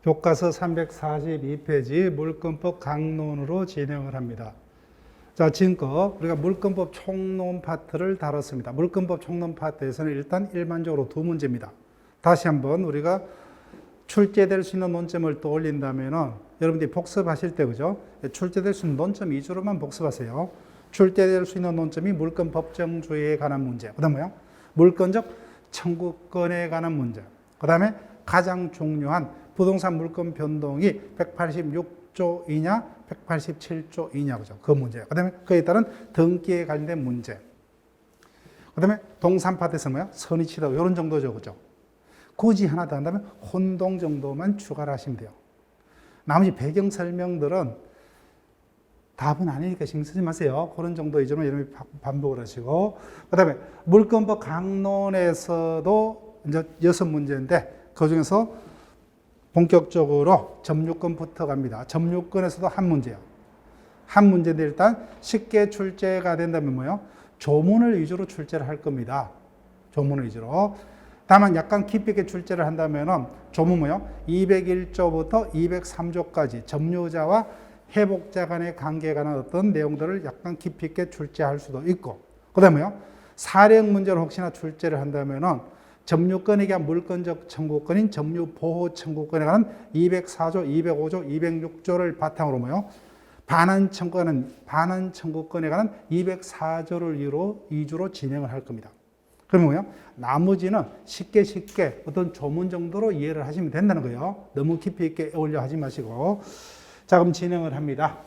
교과서 342페이지 물권법 강론으로 진행을 합니다. 자, 지금껏 우리가 물권법 총론 파트를 다뤘습니다. 물권법 총론 파트에서는 일단 일반적으로 두 문제입니다. 다시 한번 우리가 출제될 수 있는 논점을 떠올린다면은 여러분들이 복습하실 때, 그죠? 출제될 수 있는 논점 위주로만 복습하세요. 출제될 수 있는 논점이 물권 법정주의에 관한 문제. 그 다음 뭐요? 물권적 청구권에 관한 문제. 그 다음에 가장 중요한 부동산 물권 변동이 186조 이냐, 187조 이냐, 그죠? 그 문제. 그 다음에 그에 따른 등기에 관련된 문제. 그 다음에 동산 파트에서 뭐야? 선의치다. 이런 정도죠, 그죠? 굳이 하나 더 한다면 혼동 정도만 추가를 하시면 돼요. 나머지 배경 설명들은 답은 아니니까 신경 쓰지 마세요. 그런 정도 이전에 여러분이 반복을 하시고. 그 다음에 물권법 강론에서도 이제 6문제인데 그 중에서 본격적으로 점유권부터 갑니다. 점유권에서도 한 문제예요. 한 문제인데 일단 쉽게 출제가 된다면 뭐예요? 조문을 위주로 출제를 할 겁니다. 조문을 위주로. 다만 약간 깊이 있게 출제를 한다면 조문 뭐예요? 201조부터 203조까지 점유자와 회복자 간의 관계에 관한 어떤 내용들을 약간 깊이 있게 출제할 수도 있고, 그 다음에 뭐예요? 사령 문제를 혹시나 출제를 한다면 점유권에 대한 물권적 청구권인 점유보호 청구권에 관한 204조, 205조, 206조를 바탕으로 뭐예요? 반환 청구권에 관한 204조를 위주로 진행을 할 겁니다. 그러면 뭐예요? 나머지는 쉽게 어떤 조문 정도로 이해를 하시면 된다는 거예요. 너무 깊이 있게 어울려 하지 마시고. 자, 그럼 진행을 합니다.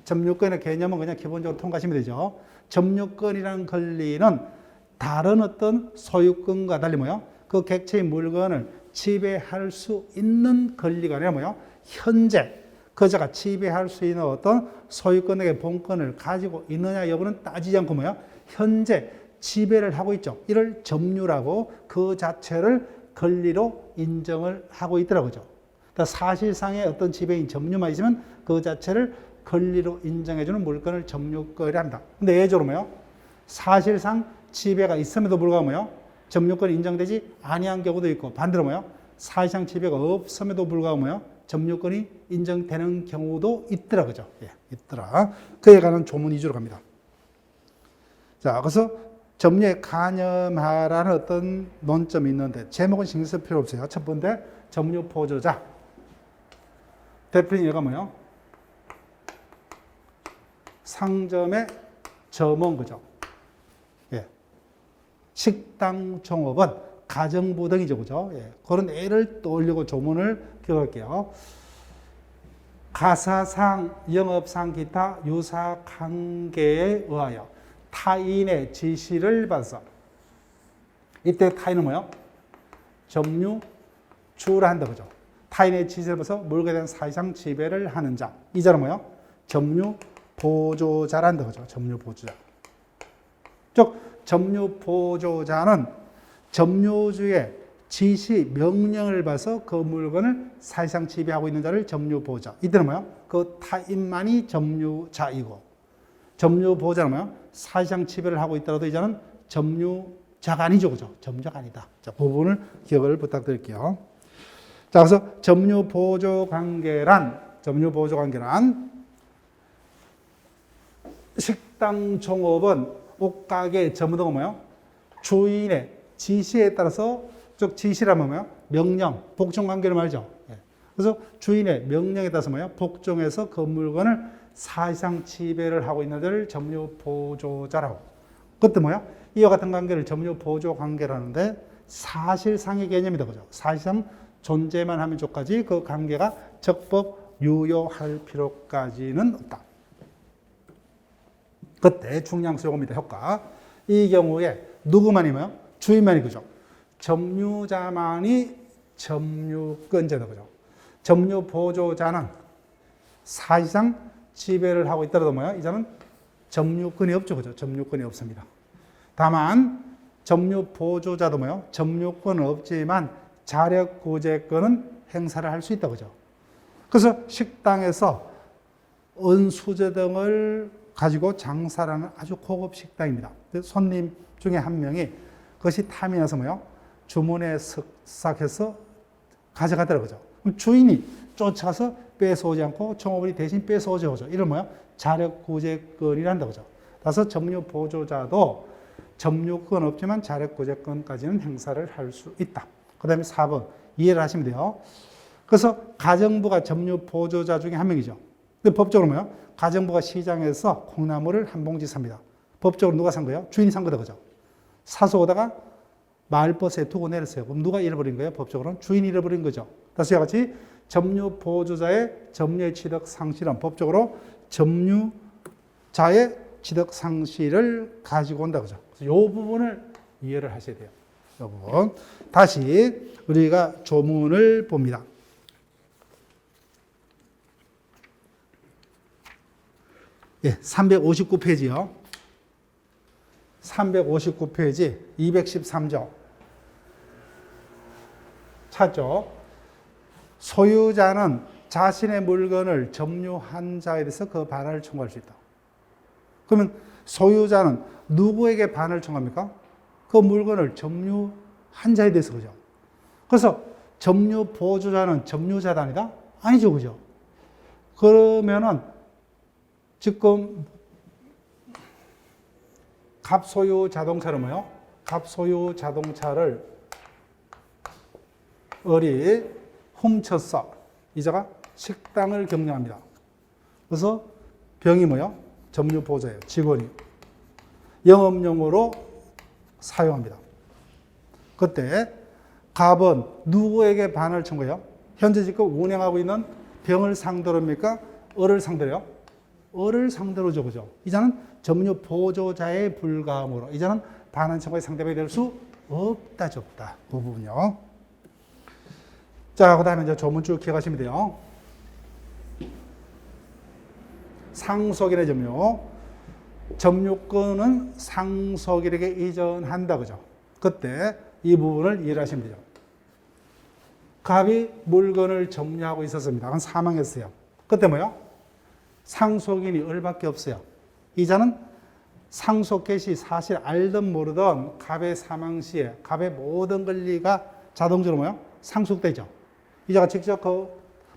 점유권의 개념은 그냥 기본적으로 통과하시면 되죠. 점유권이라는 권리는 다른 어떤 소유권과 달리 뭐예요? 그 객체의 물건을 지배할 수 있는 권리가 아니라 뭐예요? 현재 그자가 지배할 수 있는 어떤 소유권의 본권을 가지고 있느냐 여부는 따지지 않고 뭐예요? 현재 지배를 하고 있죠. 이를 점유라고 그 자체를 권리로 인정을 하고 있더라고요. 그러니까 사실상의 어떤 지배인 점유만 있으면 그 자체를 권리로 인정해주는 물건을 점유권이라 합니다. 근데 예적으로 뭐예요? 사실상 지배가 있음에도 불구하고 뭐예요? 점유권이 인정되지 아니한 경우도 있고, 반대로 뭐예요? 사실상 지배가 없음에도 불구하고 뭐예요? 점유권이 인정되는 경우도 있더라, 그죠? 예, 있더라. 그에 관한 조문 위주로 갑니다. 자, 그래서 점유에 관여하라는 어떤 논점이 있는데, 제목은 신경 쓸 필요 없어요. 첫 번째, 점유 보조자. 대표적인 예가 뭐예요? 상점의 점원, 그죠? 예. 식당 종업원, 가정부 등이죠, 그죠? 예. 그런 예를 떠올리고 조문을 기억할게요. 가사상, 영업상, 기타 유사 관계에 의하여 타인의 지시를 받아서, 이때 타인은 뭐예요? 점유주라 한다, 그죠? 타인의 지시를 받아서 물건에 대한 사실상 지배를 하는 자. 이 자는 뭐예요? 점유보조자라 한다, 그죠? 점유보조자. 즉, 점유보조자는 점유주의 지시, 명령을 받아서 그 물건을 사실상 지배하고 있는 자를 점유보조자. 이때는 뭐예요? 그 타인만이 점유자이고, 점유보조자는 뭐예요? 사실상 지배를 하고 있더라도 이 자는 점유자가 아니죠, 그죠? 점유자가 아니다. 자, 그 부분을 기억을 부탁드릴게요. 자, 그래서 점유보조관계란 식당 종업원, 옷가게 점유 등은 뭐예요? 주인의 지시에 따라서, 즉 지시라면 뭐예요? 명령, 복종 관계를 말이죠. 예. 그래서 주인의 명령에 따라서 뭐예요? 복종해서 그 물건을 사실상 지배를 하고 있는 데를 점유보조자라고. 그것도 뭐야? 이와 같은 관계를 점유보조관계라는데 사실상의 개념이다, 그죠? 사실상 존재만 하면 좋까지 그 관계가 적법 유효할 필요까지는 없다. 그때 중량수요금이다, 효과. 이 경우에 누구만이 뭐요? 주인만이, 그죠? 점유자만이 점유권자다, 그죠? 점유보조자는 사실상 지배를 하고 있더라도 뭐야? 이자는 점유권이 없죠, 그죠? 점유권이 없습니다. 다만 점유보조자도 뭐요? 점유권은 없지만 자력구제권은 행사를 할 수 있다, 그죠? 그래서 식당에서 은수저 등을 가지고 장사를 하는 아주 고급 식당입니다. 손님 중에 한 명이 그것이 탐이 나서 뭐요? 주문에 쓱싹해서 가져가더라고요. 그럼 주인이 쫓아서 뺏어오지 않고 종업원이 대신 뺏어오죠. 이런 뭐야? 자력구제권이란다. 그죠? 따라서 점유보조자도 점유권 없지만 자력구제권까지는 행사를 할 수 있다. 그 다음에 4번 이해를 하시면 돼요. 그래서 가정부가 점유보조자 중에 한 명이죠. 근데 법적으로 뭐예요? 가정부가 시장에서 콩나물을 한 봉지 삽니다. 법적으로 누가 산 거예요? 주인이 산 거다. 그죠? 사서 오다가 마을버스에 두고 내렸어요. 그럼 누가 잃어버린 거예요? 법적으로는 주인이 잃어버린 거죠. 다시 같이 점유보조자의 점유의 취득 상실은 법적으로 점유자의 취득 상실을 가지고 온다. 그죠? 그래서 이 부분을 이해를 하셔야 돼요. 이 부분. 다시 우리가 조문을 봅니다. 예, 359페이지요. 359페이지 213조. 찾죠? 소유자는 자신의 물건을 점유한 자에 대해서 그 반환을 청구할 수 있다. 그러면 소유자는 누구에게 반환을 청구합니까? 그 물건을 점유한 자에 대해서 그죠? 그래서 점유보조자는 점유자가 아니다? 아니죠, 그죠? 그러면은 지금 갑소유 자동차를 뭐요? 갑소유 자동차를 을이 훔쳤어. 이자가 식당을 경영합니다. 그래서 병이 뭐요? 점유보조예요. 직원이. 영업용으로 사용합니다. 그때 갑은 누구에게 반환을 청구해요? 현재 지금 운행하고 있는 병을 상대로입니까? 을을 상대로요? 을을 상대로죠. 그죠? 이자는 점유보조자에 불과하므로 이자는 반환 청구의 상대방이 될 수 없다죠. 없다. 그 부분요. 자, 그 다음에 이제 조문 쭉 기억하시면 돼요. 상속인의 점유. 점유권은 상속인에게 이전한다. 그죠? 그때 이 부분을 이해를 하시면 되죠. 갑이 물건을 점유하고 있었습니다. 그건 사망했어요. 그때 뭐요? 상속인이 을밖에 없어요. 이자는 상속 개시 사실 알든 모르든 갑의 사망 시에 갑의 모든 권리가 자동적으로 뭐요? 상속되죠. 이자가 직접 그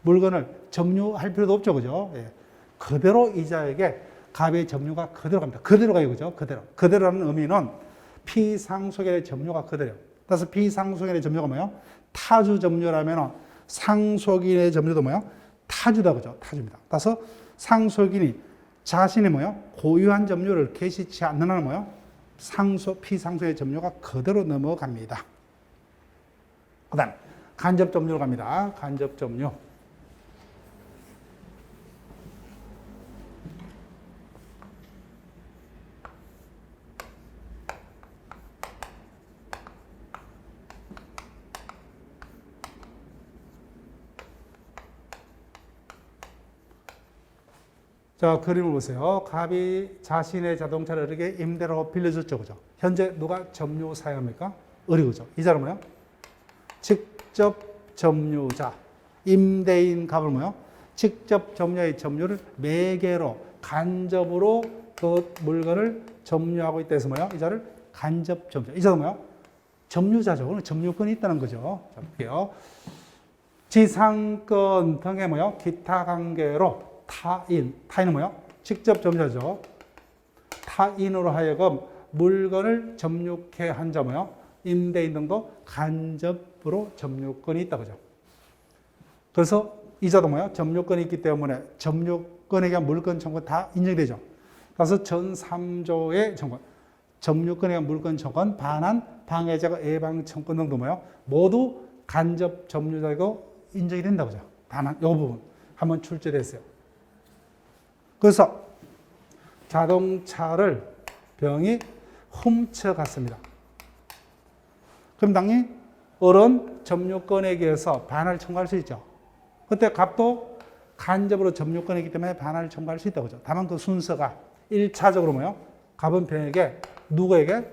물건을 점유할 필요도 없죠. 그죠? 예. 그대로 이자에게 갑의 점유가 그대로 갑니다. 그대로 가요. 그죠? 그대로. 그대로라는 의미는 피상속인의 점유가 그대로요. 따라서 피상속인의 점유가 뭐예요? 타주 점유라면 상속인의 점유도 뭐예요? 타주다. 그죠? 타주입니다. 따라서 상속인이 자신의 뭐예요? 고유한 점유를 개시치 않는 한은 뭐예요? 피상속의 점유가 그대로 넘어갑니다. 그 다음 간접 점유로 갑니다. 간접 점유. 자, 그림을 보세요. 갑이 자신의 자동차를 을에게 임대로 빌려줬죠. 그죠? 현재 누가 점유 사용합니까? 을이 그죠? 이자는 뭐예요? 직접 점유자. 임대인 갑을 뭐예요? 직접 점유의 점유를 매개로, 간접으로 그 물건을 점유하고 있다 해서 뭐예요? 이자를 간접 점유자. 이자는 뭐예요? 점유자죠. 점유권이 있다는 거죠. 자, 볼게요. 지상권 등의 뭐예요? 기타 관계로 타인은 뭐예요? 직접 점유자죠. 타인으로 하여금 물건을 점유케 한 자 뭐예요? 임대인 등도 간접으로 점유권이 있다. 그죠? 그래서 이자도 뭐예요? 점유권이 있기 때문에 점유권에 대한 물권 청구 다 인정되죠. 그래서 전 3조의 청구, 점유권에 대한 물권 청구, 반환, 방해자가 예방 청구 등도 뭐예요? 모두 간접 점유자이고 인정이 된다고 하죠. 반환, 이 부분 한번 출제됐어요. 그래서 자동차를 병이 훔쳐갔습니다. 그럼 당연히 을은 점유권에 의해서 반환을 청구할 수 있죠. 그때 갑도 간접으로 점유권이 있기 때문에 반환을 청구할 수 있다고 하죠. 다만 그 순서가 1차적으로 뭐예요? 갑은 병에게 누구에게?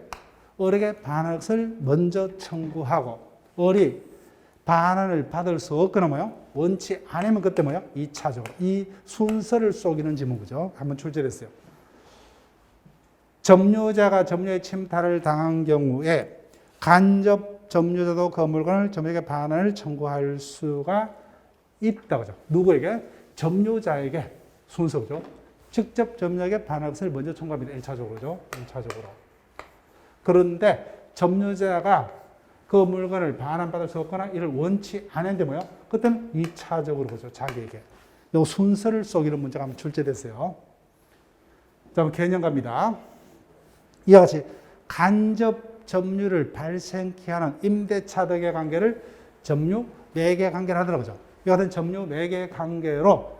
을에게 반환을 먼저 청구하고 을이 반환을 받을 수 없거나 뭐예요? 원치 않으면 그때 뭐예요? 2차적으로. 이 순서를 속이는 지문이죠. 한번 출제됐어요. 점유자가 점유의 침탈을 당한 경우에 간접 점유자도 그 물건을 점유자에게 반환을 청구할 수가 있다. 그죠? 누구에게? 점유자에게 순서죠. 직접 점유자에게 반환 것을 먼저 청구합니다. 1차적으로죠. 1차적으로. 그런데 점유자가 그 물건을 반환받을 수 없거나 이를 원치 않은데 뭐요? 그때는 2차적으로 보죠. 자기에게. 이 순서를 속이는 문제가 한번 출제됐어요. 자, 그럼 개념 갑니다. 이와 같이 간접 점유를 발생케 하는 임대차 덕의 관계를 점유 매개 관계를 하더라고요. 이 같은 점유 매개 관계로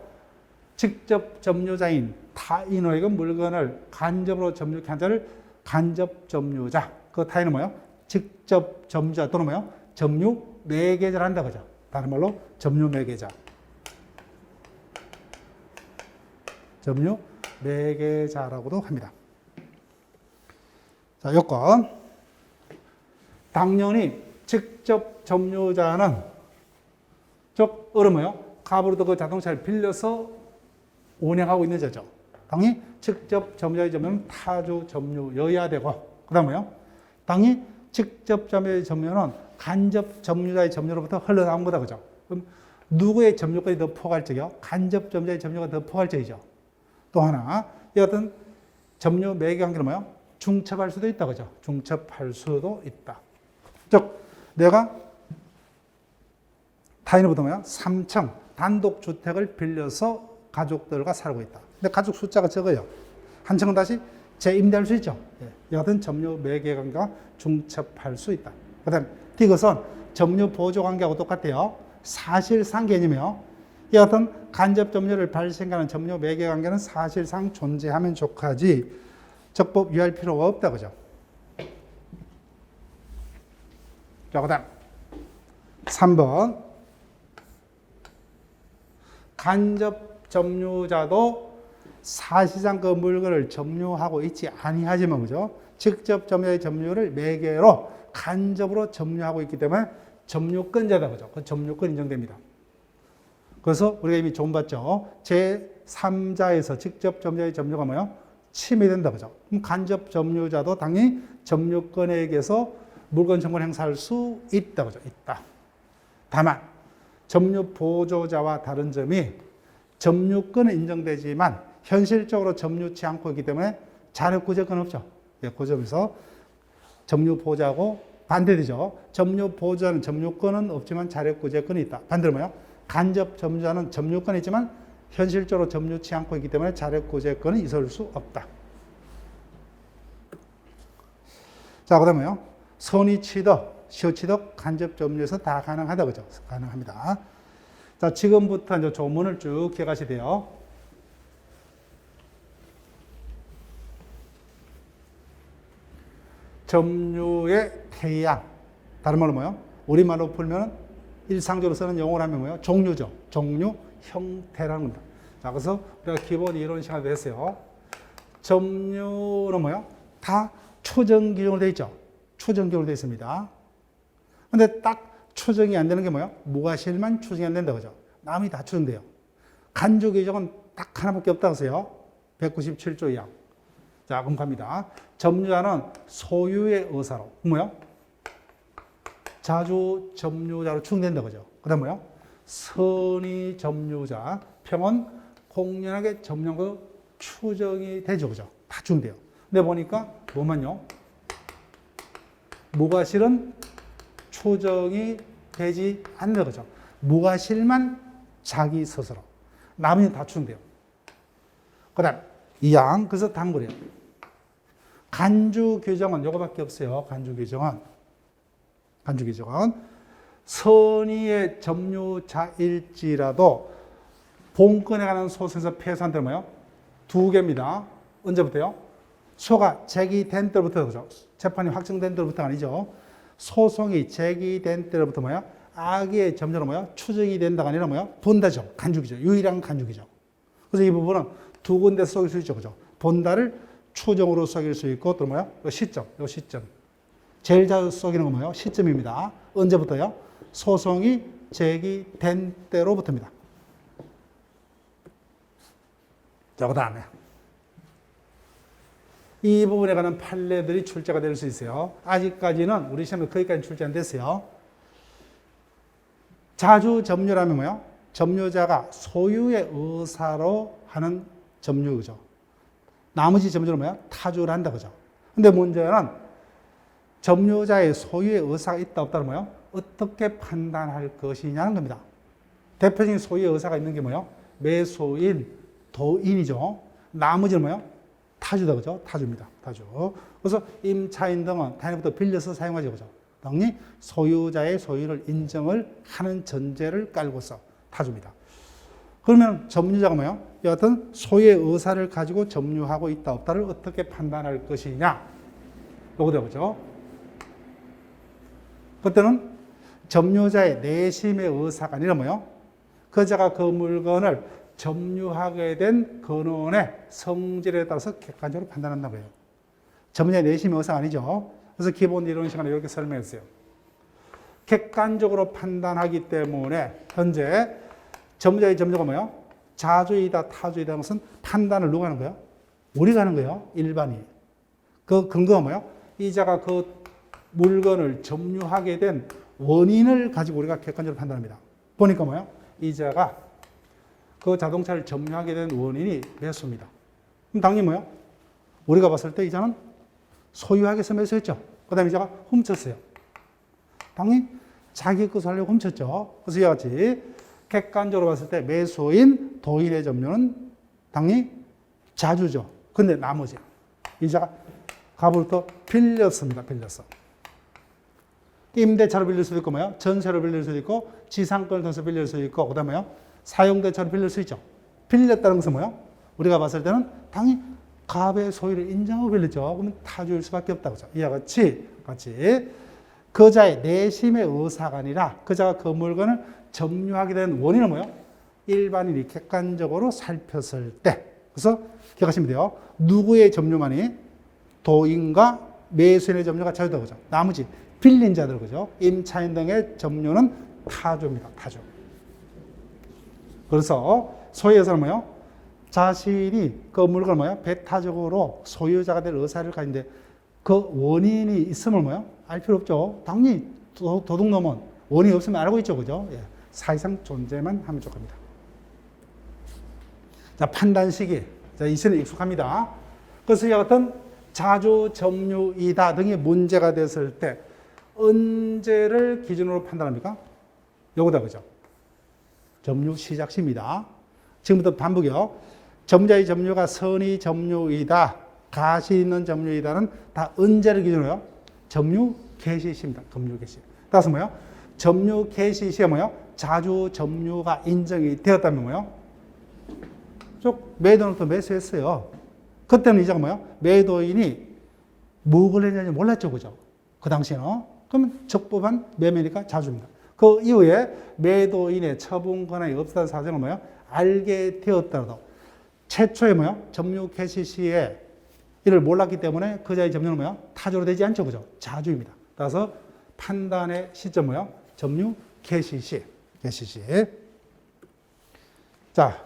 직접 점유자인 타인에게 물건을 간접으로 점유케 한 자를 간접 점유자. 그 타인은 뭐예요? 직접 점유자 또는 뭐예요? 점유 매개자를 한다 그죠? 다른 말로 점유 매개자. 점유 매개자라고도 합니다. 자, 요건 당연히 직접 점유자는 즉 뭐예요? 갑으로부터 그 자동차를 빌려서 운행하고 있는 자죠. 당연히 직접 점유자의 점유는 타주 점유여야 되고 그다음 뭐예요? 당연히 직접 점유자의 점유는 간접 점유자의 점유로부터 흘러나온 거다 그죠? 그럼 누구의 점유권이 더 포괄적이요? 간접 점유자의 점유가 더 포괄적이죠. 또 하나 이 같은 점유 매개 관계는 뭐예요? 중첩할 수도 있다 그죠? 중첩할 수도 있다. 즉 내가 타인으로부터 뭐야? 3층 단독 주택을 빌려서 가족들과 살고 있다. 근데 가족 숫자가 적어요. 한 층은 다시 재임대할 수 있죠. 이 같은 점유 매개 관계가 중첩할 수 있다. 그다음 디귿은 점유 보조 관계하고 똑같아요. 사실상 개념이요. 이 같은 간접 점유를 발생하는 점유 매개 관계는 사실상 존재하면 족하지 적법 유할 필요가 없다 그죠? 자, 그다음 3번 간접 점유자도 사실상 그 물건을 점유하고 있지 아니하지만 그죠? 직접 점유의 점유를 매개로 간접으로 점유하고 있기 때문에 점유권자다 그죠? 그 점유권 인정됩니다. 그래서 우리가 이미 좀 봤죠. 제3자에서 직접 점유자의 점유가 뭐예요? 침해된다 그죠? 그럼 간접 점유자도 당연히 점유권에게서 물건 점유를 행사할 수 있다 그죠? 있다. 다만 점유 보조자와 다른 점이 점유권은 인정되지만 현실적으로 점유치 않고 있기 때문에 자력 구제권 없죠. 예, 그 점에서 점유 보조하고 반대되죠. 점유 보조자는 점유권은 없지만 자력 구제권이 있다. 반대로 뭐예요? 간접 점유자는 점유권이 있지만 현실적으로 점유치 않고 있기 때문에 자력 구제권은 있을 수 없다. 자, 그다음에요. 선의 취득, 시효 취득, 간접 점유에서 다 가능하다 그죠? 가능합니다. 자, 지금부터 이제 조문을 쭉 기억하셔야 돼요. 점유의 태양. 다른 말로 뭐예요? 우리말로 풀면 일상적으로 쓰는 용어로 하면 뭐예요? 종류죠. 종류, 형태라는 겁니다. 자, 그래서 우리가 기본 이론 시간에 했어요. 점유는 뭐예요? 다 추정 기준으로 되어 있죠. 추정 기준으로 되어 있습니다. 근데 딱 추정이 안 되는 게 뭐예요? 무과실만 추정이 안 된다 그죠? 남이 다 추정돼요. 간주 규정은 딱 하나밖에 없다고 하세요. 197조 이하. 자, 그럼 갑니다. 점유자는 소유의 의사로 뭐예요? 자주 점유자로 추정된다 그죠? 그다음 뭐예요? 선의 점유자, 평은 공연하게 점유하고 추정이 되죠 그죠? 다 추정돼요. 근데 보니까 뭐만요? 무과실은 추정이 되지 않는 거죠. 무과실만 자기 스스로. 나머지는 다 추정돼요. 그 다음, 이양, 그래서 단골이에요. 간주 규정은 요거밖에 없어요. 간주 규정은. 선의의 점유자일지라도 본건에 관한 소송에서 패소한 때는 뭐예요? 두 개입니다. 언제부터요? 소가 제기된 때부터 그죠? 재판이 확정된 때부터 아니죠. 소송이 제기된 때부터 뭐야? 악의 점유로 뭐야? 추정이 된다가 아니라 뭐야? 본다죠. 간주기죠. 유일한 간주기죠. 그래서 이 부분은 두 군데서 속일 수 있죠. 그죠? 본다를 추정으로 속일 수 있고 또 뭐야? 요 시점. 제일 자주 속이는 건 뭐예요? 시점입니다. 언제부터요? 소송이 제기된 때로부터입니다. 자, 그 다음에 이 부분에 관한 판례들이 출제가 될 수 있어요. 아직까지는 우리 시험에 거기까지 출제 안 됐어요. 자주 점유라면 뭐요? 점유자가 소유의 의사로 하는 점유죠. 나머지 점유는 뭐야? 타주를 한다 그죠. 근데 문제는 점유자의 소유의 의사가 있다 없다는 뭐요? 어떻게 판단할 것이냐는 겁니다. 대표적인 소유의 의사가 있는 게 뭐요? 매수인, 도인이죠. 나머지는 뭐요? 타주다 그죠? 타주입니다. 타주. 그래서 임차인 등은 당연히부터 빌려서 사용하죠 그죠? 당연히 소유자의 소유를 인정을 하는 전제를 깔고서 타주입니다. 그러면 점유자가 뭐예요? 여하튼 소유의 의사를 가지고 점유하고 있다 없다를 어떻게 판단할 것이냐? 요거다 그죠? 그때는 점유자의 내심의 의사가 아니라 뭐예요? 그자가 그 물건을 점유하게 된 근원의 성질에 따라서 객관적으로 판단한다고요. 점유자의 내심의 의사가 아니죠. 그래서 기본 이론 시간에 이렇게 설명했어요. 객관적으로 판단하기 때문에 현재 점유자의 점유가 뭐예요? 자주이다, 타주이다 하는 것은 판단을 누가 하는 거예요? 우리가 하는 거예요. 일반이. 그 근거가 뭐예요? 이자가 그 물건을 점유하게 된 원인을 가지고 우리가 객관적으로 판단합니다. 보니까 뭐예요? 이자가 그 자동차를 점유하게 된 원인이 매수입니다. 그럼 당연히 뭐예요? 우리가 봤을 때 이자는 소유하기 위해서 매수했죠. 그 다음에 이자가 훔쳤어요. 당연히 자기 것을 하려고 훔쳤죠. 그래서 이와 같이 객관적으로 봤을 때 매수인, 도인의 점유는 당연히 자주죠. 근데 나머지 이자가 값을 또 빌렸습니다. 빌렸어. 임대차로 빌릴 수도 있고 뭐요? 전세로 빌릴 수도 있고 지상권을 통해서 빌릴 수도 있고 그다음에 뭐요? 사용대차로 빌릴 수 있죠. 빌렸다는 것은 뭐요? 우리가 봤을 때는 당연히 갑의 소유를 인정하고 빌렸죠. 그러면 타주일 수밖에 없다고 하죠. 이와 같이 그자의 내심의 의사가 아니라 그자가 그 물건을 점유하게 된 원인은 뭐예요? 일반인이 객관적으로 살폈을 때. 그래서 기억하시면 돼요. 누구의 점유만이? 도인과 매수인의 점유가 자유다 그죠. 나머지 빌린 자들 그죠. 임차인 등의 점유는 타주입니다. 타주. 그래서 소유에서는 뭐예요? 자신이 그 물건을 뭐예요? 배타적으로 소유자가 될 의사를 가진데 그 원인이 있음을 뭐예요? 알 필요 없죠. 당연히 도둑놈은 원인이 없으면 알고 있죠. 그죠? 예. 사실상 존재만 하면 좋습니다. 자, 판단 시기. 자, 이제는 익숙합니다. 그래서 이와 같은 자주 점유이다 등의 문제가 됐을 때 언제를 기준으로 판단합니까? 요거다 그죠? 점유 시작 시입니다. 지금부터 반복이요. 점자의 점유가 선의 점유이다, 가시 있는 점유이다는 다 언제를 기준으로요? 점유 개시 시입니다. 점유 개시. 따라서 뭐요? 점유 개시 시에 뭐요? 자주 점유가 인정이 되었다면 뭐요? 쭉 매도는 또 매수했어요. 그때는 이자가 뭐요? 매도인이 무엇을 했는지 몰랐죠, 그죠? 그 당시에는. 그러면 적법한 매매니까 자주입니다. 그 이후에 매도인의 처분 권한이 없다는 사정을 뭐요? 알게 되었더라도 최초에 뭐요? 점유 개시 시에 이를 몰랐기 때문에 그자의 점유는 뭐요? 타주로 되지 않죠, 그죠? 자주입니다. 따라서 판단의 시점 뭐요? 점유 개시 시. 개시 시. 자,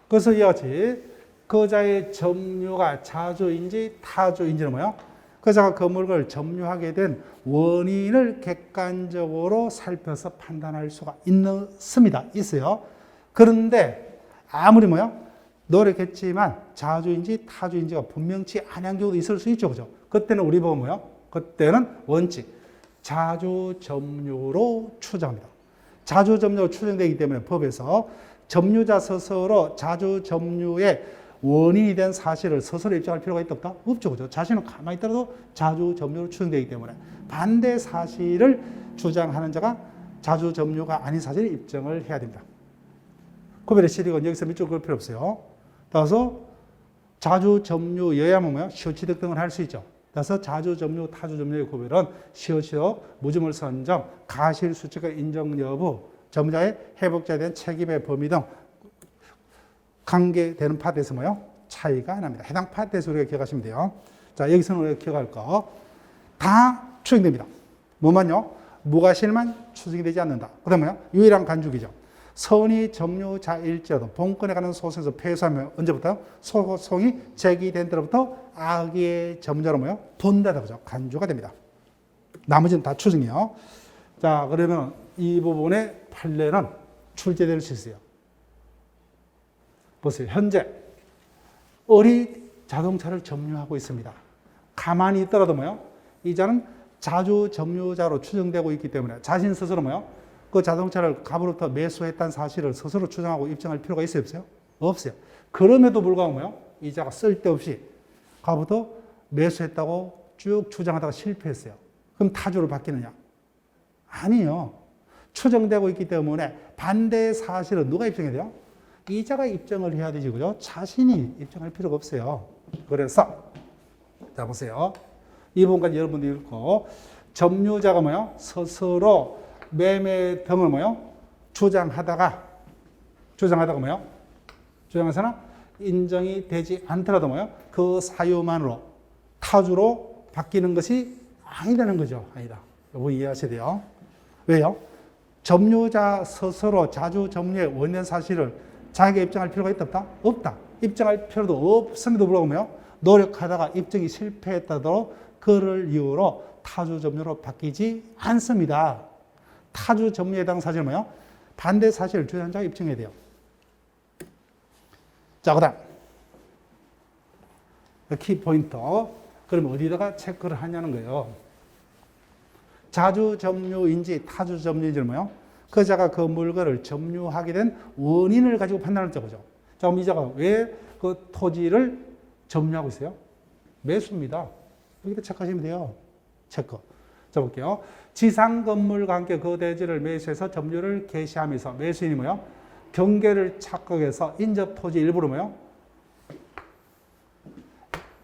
그래서 이와 같이 그자의 점유가 자주인지 타주인지는 뭐요? 그자가 그 물건을 점유하게 된 원인을 객관적으로 살펴서 판단할 수가 있어요. 그런데 아무리 뭐요? 노력했지만 자주인지 타주인지가 분명치 않은 경우도 있을 수 있죠. 그죠? 그때는 우리 보고 뭐요? 그때는 원칙. 자주 점유로 추정합니다. 자주 점유로 추정되기 때문에 법에서 점유자 스스로 자주 점유의 원인이 된 사실을 스스로 입증할 필요가 있다 없다? 없죠. 그죠? 자신은 가만히 있더라도 자주 점유로 추정되기 때문에 반대 사실을 주장하는 자가 자주 점유가 아닌 사실을 입증을 해야 됩니다. 구별의 시리건 여기서 밑줄 그을 필요 없어요. 따라서 자주 점유여야만 뭐야? 시효취득 등을 할 수 있죠. 따라서 자주 점유, 타주 점유의 구별은 시효취득, 무주물 선정, 가실 수칙의 인정 여부, 점유자의 회복자에 대한 책임의 범위 등 관계되는 파트에서 뭐요? 차이가 납니다. 해당 파트에서 우리가 기억하시면 돼요. 자, 여기서는 우리가 기억할 거 다 추정됩니다. 뭐만요? 무과실만 추정이 되지 않는다. 그 다음에 유일한 간주기죠. 선이 점유자일지라도 본건에 관한 소송에서 패소하면 언제부터? 소송이 제기된 때로부터 악의 점유자로 뭐요? 본다다 그죠? 간주가 됩니다. 나머지는 다 추정이요. 자, 그러면 이 부분의 판례는 출제될 수 있어요. 보세요. 현재 을이 자동차를 점유하고 있습니다. 가만히 있더라도 뭐요? 이자는 자주 점유자로 추정되고 있기 때문에 자신 스스로 뭐요? 그 자동차를 갑으로부터 매수했다는 사실을 스스로 주장하고 입증할 필요가 있어요, 없어요? 없어요. 그럼에도 불구하고 뭐요? 이자가 쓸데없이 갑으로부터 매수했다고 쭉 주장하다가 실패했어요. 그럼 타주로 바뀌느냐? 아니요. 추정되고 있기 때문에 반대의 사실은 누가 입증해야 돼요? 이자가 입증을 해야 되지, 그죠? 자신이 입증할 필요가 없어요. 그래서, 자, 보세요. 이 부분까지 여러분들이 읽고, 점유자가 뭐요? 스스로 매매 등을 뭐요? 주장하다가 뭐요? 주장해서는 인정이 되지 않더라도 뭐요? 그 사유만으로 타주로 바뀌는 것이 아니라는 거죠. 아니다. 이거 이해하셔야 돼요. 왜요? 점유자 스스로 자주 점유의 원인 사실을 자기가 입증할 필요가 있다 없다? 없다. 입증할 필요도 없음에도 불구하고 뭐요? 노력하다가 입증이 실패했다도 그를 이유로 타주 점유로 바뀌지 않습니다. 타주 점유에 해당 사실은 뭐요? 반대 사실을 주장한 자가 입증해야 돼요. 자, 그 다음. 키포인트. 그럼 어디다가 체크를 하냐는 거예요. 자주 점유인지 타주 점유인지는 뭐요? 그 자가 그 물건을 점유하게 된 원인을 가지고 판단을 자고죠. 자, 그럼 이 자가 왜 그 토지를 점유하고 있어요? 매수입니다. 여기다 체크하시면 돼요. 체크. 자, 볼게요. 지상 건물과 함께 그 대지를 매수해서 점유를 개시하면서 매수인이 뭐요? 경계를 착각해서 인접 토지 일부를 뭐요?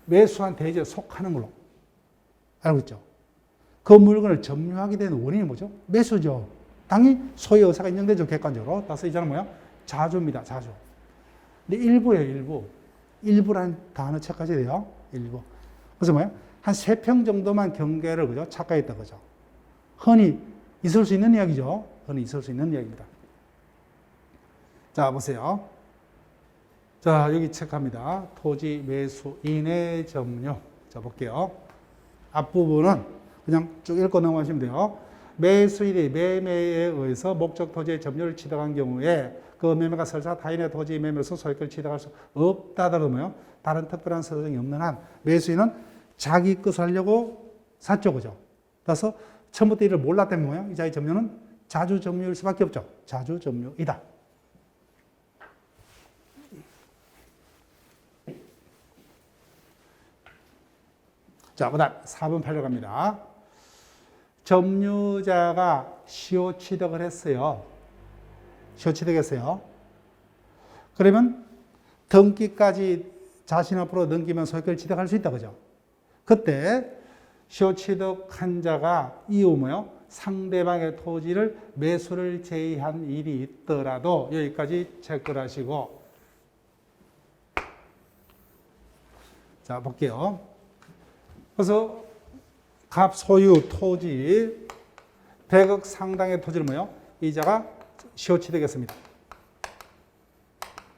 매수한 대지에 속하는 걸로 알고 있죠? 그 물건을 점유하게 된 원인이 뭐죠? 매수죠. 당연히 소유 의사가 인정되죠. 객관적으로. 따라서 이자는 뭐야? 자주입니다. 자주. 근데 일부예요. 일부. 일부라는 단어 체크하셔야 돼요. 일부. 그래서 뭐야? 한 3평 정도만 경계를 그죠? 착각했다 그죠? 흔히 있을 수 있는 이야기죠. 흔히 있을 수 있는 이야기입니다. 자, 보세요. 자, 여기 체크합니다. 토지 매수인의 점유. 자, 볼게요. 앞부분은 그냥 쭉 읽고 넘어가시면 돼요. 매수인이 매매에 의해서 목적 토지의 점유를 취득한 경우에 그 매매가 설사 타인의 토지 매매로서 소유권을 취득할 수 없다더라도 뭐요? 다른 특별한 사정이 없는 한 매수인은 자기 것을 하려고 샀죠, 그죠? 따라서 처음부터 이를 몰랐다면 뭐예요? 이 자의 점유는 자주 점유일 수밖에 없죠. 자주 점유이다. 자, 그 다음 4번 8로 갑니다. 점유자가 시효 취득을 했어요. 시효 취득했어요. 그러면 등기까지 자신 앞으로 넘기면 소유권을 취득할 수 있다, 그죠? 그때 시효 취득한 자가 이후 뭐요? 상대방의 토지를 매수를 제의한 일이 있더라도 여기까지 체크를 하시고, 자, 볼게요. 그래서 갑 소유 토지 100억 상당의 토지를 뭐요? 이자가 시효 취득했습니다.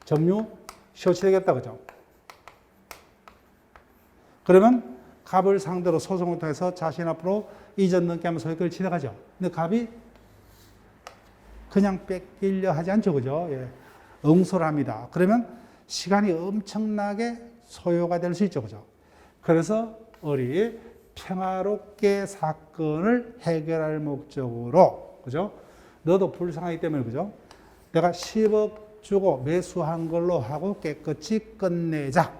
점유 시효 취득했다 그죠? 그러면 갑을 상대로 소송을 통해서 자신 앞으로 이전 넘게 하면 소유권을 취득하죠. 근데 갑이 그냥 뺏기려 하지 않죠, 그죠? 예. 응소를 합니다. 그러면 시간이 엄청나게 소요가 될 수 있죠, 그죠? 그래서 을이 평화롭게 사건을 해결할 목적으로, 그죠? 너도 불쌍하기 때문에, 그죠? 내가 10억 주고 매수한 걸로 하고 깨끗이 끝내자.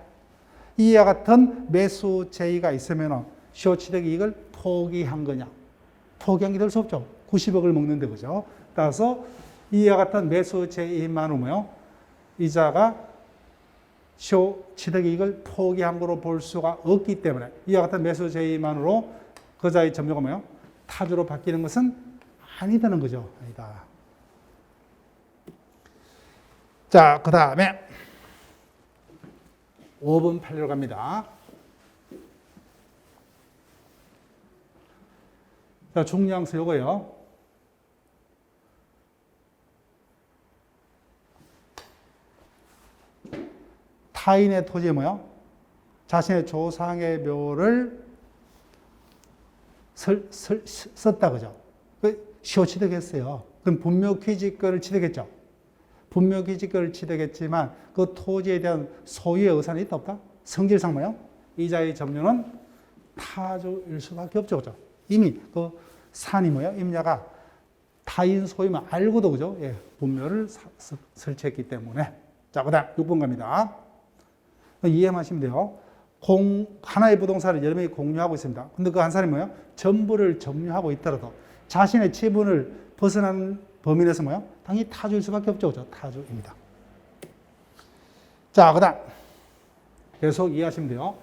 이와 같은 매수 제의가 있으면 시효 취득 이익을 포기한 거냐? 포기한 게 될 수 없죠. 90억을 먹는데, 그죠? 따라서 이와 같은 매수 제의만으로 뭐요? 이자가 시효 취득 이익을 포기한 거로 볼 수가 없기 때문에 이와 같은 매수 제의만으로 그 자의 점유가 뭐요? 타주로 바뀌는 것은 아니다는 거죠. 아니다. 자, 그 다음에 5번 판례로 갑니다. 자, 중량수 요거요. 타인의 토지에 뭐요? 자신의 조상의 묘를 썼다 그죠? 시효취득했어요. 그럼 분묘귀지권을 취득했죠. 분묘귀지권을 취득했지만 그 토지에 대한 소유의 의사는 있다 없다? 성질상 뭐요? 이자의 점유는 타주일 수밖에 없죠, 그죠? 이미 그 산이 뭐요? 임야가 타인 소유만 알고도 그죠? 예, 분묘를 설치했기 때문에. 자, 그다음 6번 갑니다. 이해만 하시면 돼요. 하나의 부동산을 여러 명이 공유하고 있습니다. 근데 그 한 사람이 뭐예요? 전부를 점유하고 있더라도 자신의 지분을 벗어난 범위 내에서 뭐예요? 당연히 타주일 수밖에 없죠. 그죠? 타주입니다. 자, 그 다음. 계속 이해하시면 돼요.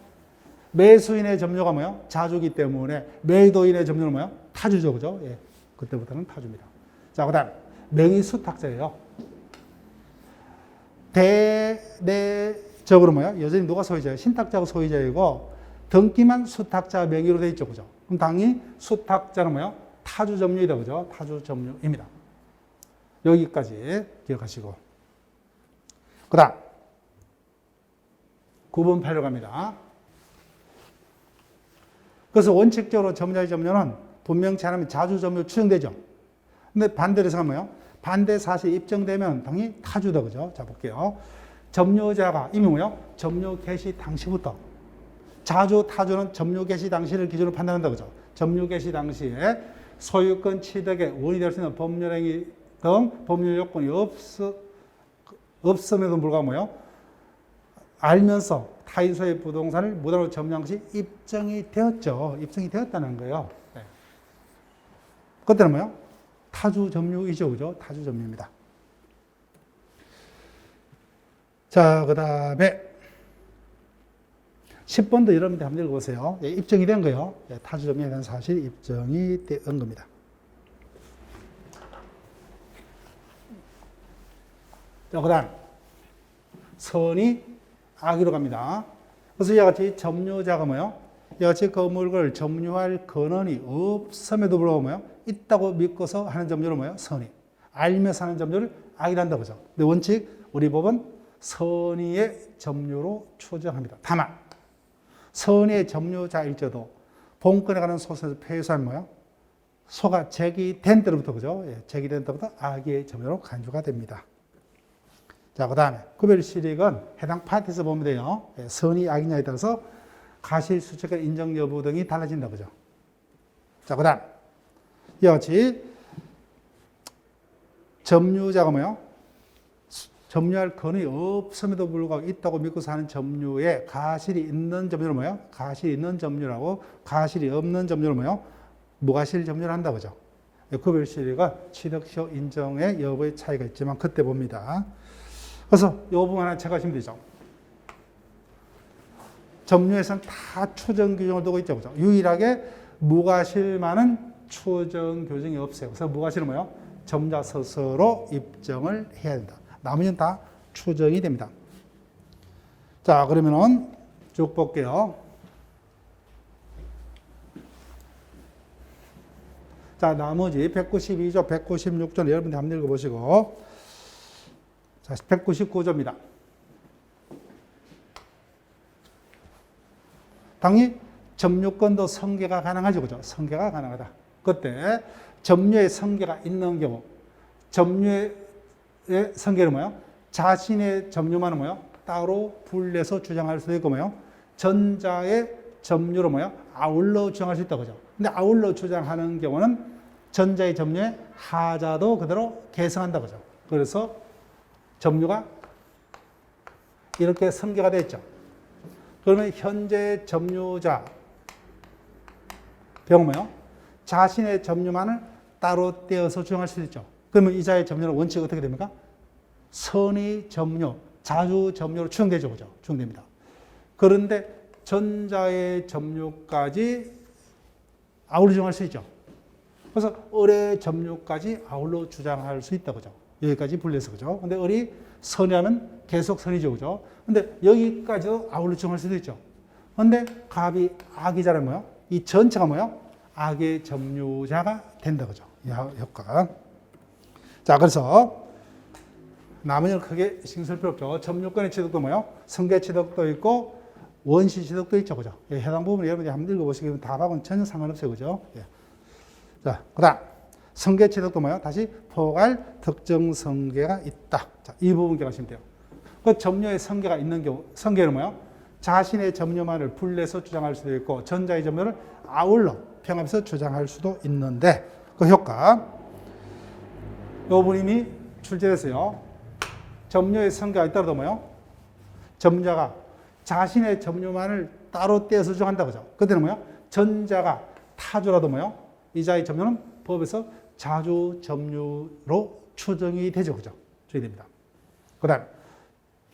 매수인의 점유가 뭐예요? 자주기 때문에 매도인의 점유는 뭐예요? 타주죠. 그죠? 예. 그때부터는 타주입니다. 자, 그 다음. 명의수탁자예요. 대내적으로 뭐예요? 여전히 누가 소유자예요? 신탁자가 소유자이고 등기만 수탁자 명의로 되어 있죠. 그죠? 그럼 당연히 수탁자는 뭐예요? 타주 점유이다. 그죠? 타주 점유입니다. 여기까지 기억하시고. 그 다음. 9번 8로 갑니다. 그래서 원칙적으로 점유자의 점유는 분명치 않으면 자주 점유 추정되죠. 근데 반대로 해서 뭐예요? 반대 사실이 입증되면 당연히 타주다. 그죠? 자, 볼게요. 점유자가 이미 뭐예요? 점유 개시 당시부터. 자주, 타주는 점유 개시 당시를 기준으로 판단한다. 그죠? 점유 개시 당시에 소유권 취득의 원인이 될 수 있는 법률행위 등 법률 요건이 없음에도 불구하고 뭐예요? 알면서 타인 소유의 부동산을 무단으로 점유한 것이 입증이 되었죠. 입증이 되었다는 거예요. 네. 그때는 뭐예요? 타주 점유이죠. 그죠? 타주 점유입니다. 자, 그 다음에 10번도 여러분들 한번 읽어보세요. 예, 입증이 된 거예요. 예, 타주 점유에 대한 사실이 입증이 된 겁니다. 자, 그 다음 선이 악의로 갑니다. 그래서 이와 같이 점유자가 뭐예요? 이와 같이 그 물건을 점유할 근원이 없음에도 불구하고 뭐예요? 있다고 믿고서 하는 점유를 뭐예요? 선의. 알면서 하는 점유를 악이란다. 그죠? 근데 원칙 우리 법은 선의의 점유로 추정합니다. 다만 선의의 점유자일지라도 본건에 관한 소송에서 패소하면 뭐예요? 소가 제기된 때로부터 그죠? 예, 제기된 때부터 악의 점유로 간주가 됩니다. 자, 그 다음에 구별실익은 해당 파트에서 보면 돼요. 예, 선의 악이냐에 따라서 가실수칙과 인정 여부 등이 달라진다. 그죠? 자, 그 다음 이와 같이 점유자가 뭐예요? 점유할 근원이 없음에도 불구하고 있다고 믿고 사는 점유에 가실이 있는 점유를 뭐예요? 가실이 있는 점유라고 가실이 없는 점유를 뭐예요? 무가실 점유를 한다. 그죠? 구별실익은 취득시효 인정의 여부의 차이가 있지만 그때 봅니다. 그래서 이 부분 하나 체크하시면 되죠. 점유에서는 다 추정 규정을 두고 있죠. 그죠? 유일하게 무가실만은 추정 규정이 없어요. 그래서 무가실은 뭐예요? 점유자 스스로 입증을 해야 된다. 나머지는 다 추정이 됩니다. 자, 그러면은 쭉 볼게요. 자, 나머지 192조, 196조 여러분들 한번 읽어보시고. 자, 199조입니다. 당연히 점유권도 성계가 가능하죠. 그죠? 성계가 가능하다. 그때 점유의 성계가 있는 경우, 점유의 성계는 뭐예요? 자신의 점유만은 뭐예요? 따로 분리해서 주장할 수도 있고 뭐예요? 전자의 점유로 뭐예요? 아울러 주장할 수 있다. 그죠? 근데 아울러 주장하는 경우는 전자의 점유의 하자도 그대로 계승한다. 그죠? 그래서 점유가 이렇게 성계가 되어 있죠. 그러면 현재 점유자 병은 뭐예요? 자신의 점유만을 따로 떼어서 주장할 수 있죠. 그러면 이자의 점유는 원칙이 어떻게 됩니까? 선의 점유, 자주 점유로 추정되죠. 그죠? 추정됩니다. 그런데 전자의 점유까지 아울러 주장할 수 있죠. 그래서 을의 점유까지 아울러 주장할 수 있다. 그죠? 여기까지 분리해서 그죠? 근데 을이 선이라면 계속 선이죠. 그죠? 근데 여기까지도 아울러 주장할 수도 있죠. 근데 갑이 악이자는 뭐예요? 이 전체가 뭐예요? 악의 점유자가 된다. 그죠? 이 효과가. 자, 그래서 나머지는 크게 신경 쓸 필요 없죠. 점유권의 취득도 뭐요? 승계 취득도 있고 원시 취득도 있죠. 그죠? 예, 해당 부분 여러분들이 한번 읽어보시면 답하고는 전혀 상관없어요. 그죠? 예. 자, 그 다음. 승계 취득도 뭐요? 다시 포괄 특정 승계가 있다. 자, 이 부분 기억하시면 돼요. 그 점유의 승계가 있는 경우, 승계는 뭐요? 자신의 점유만을 분리해서 주장할 수도 있고 전자의 점유를 아울러 병합해서 주장할 수도 있는데 그 효과 이 부분 이미 출제됐어요. 점유의 승계가 있다도 뭐요? 점자가 자신의 점유만을 따로 떼어서 주장한다 그죠? 그때는 뭐요? 전자가 타주라도 뭐요? 이자의 점유는 법에서 자주 점유로 추정이 되죠. 그죠? 주의됩니다. 그 다음